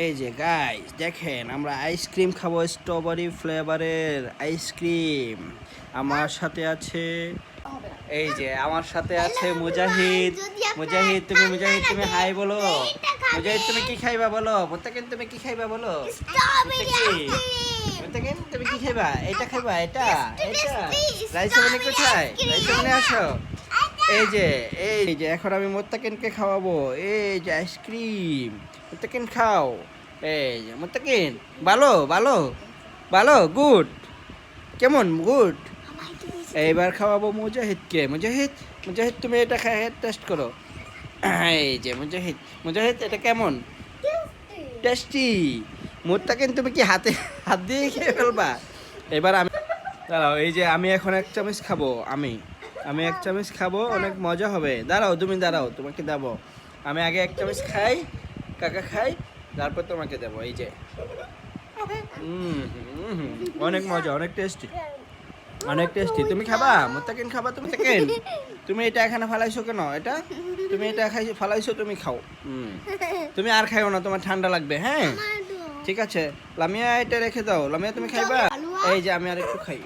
এই যে গাইস দেখেন আমরা আইসক্রিম খাবো, স্ট্রবেরি ফ্লেভারের আইসক্রিম। আমার সাথে আছে, এই যে আমার সাথে আছে মুজাহিদ। মুজাহিদ তুমি, মুজাহিদ তুমি হাই বলো। মুজাহিদ তুমি কি খাইবা বলো? মুত্তাকিন তুমি কি খাইবা বলো? মুত্তাকিন তুমি কি খাইবা? এটা খাইবা? এটা এটা রাইসমানি কোথায়? রাইসমানি আসো। এই যে এখন আমি মুত্তাকিনকে খাওয়াবো। এই যে আইসক্রিম, মুত্তাকিন খাও। এই যে মুত্তাকিন, ভালো ভালো ভালো, গুড, কেমন গুড। এইবার খাওয়াবো মুজাহিদকে। মুজাহিদ, মুজাহিদ তুমি এটা খাই টেস্ট করো। এই যে মুজাহিদ, মুজাহিদ এটা কেমন? টেস্টি। মুত্তাকিন তুমি কি হাত দিয়ে খেয়ে ফেলবা? এবার আমি, দাঁড়াও, এই যে আমি এখন এক চামচ খাবো। আমি এক চামচ খাবো, অনেক মজা হবে। দাঁড়াও তুমি, দাঁড়াও, তোমাকে দেবো। আমি আগে এক চামচ খাই, কাকা খাই, তারপর তোমাকে দেবো। এই যে অনেক মজা, অনেক টেস্টি, অনেক টেস্টি। তুমি খাবা? মুত্তাকিন খাবা? তুমি মুত্তাকিন, তুমি এটা এখানে ফালাইছো কেন? এটা তুমি এটা ফালাইছো, তুমি খাও। তুমি আর খাইও না, তোমার ঠান্ডা লাগবে। হ্যাঁ ঠিক আছে, লামিয়া এটা রেখে দাও। লামিয়া তুমি খাইবা? এই যে আমি আর একটু খাই।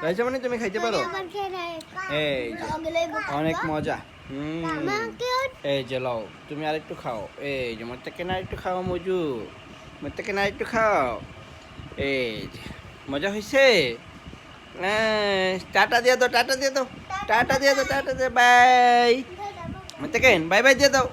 রাইজামানি তুমি খাইতে পারো? এই যে অনেক মজা। এই যে লও, তুমি আর একটু খাও। এই যে মুত্তাকিন আর একটু খাও। মজু, মুত্তাকিন আর একটু খাও। এই যে মজা হয়েছে। টাটা দিয়ে দাও, টাটা দিয়ে দাও, টাটা দিয়ে দাও, টাটা দিয়ে, বাই। মুত্তাকিন বাই বাই দিয়ে দাও।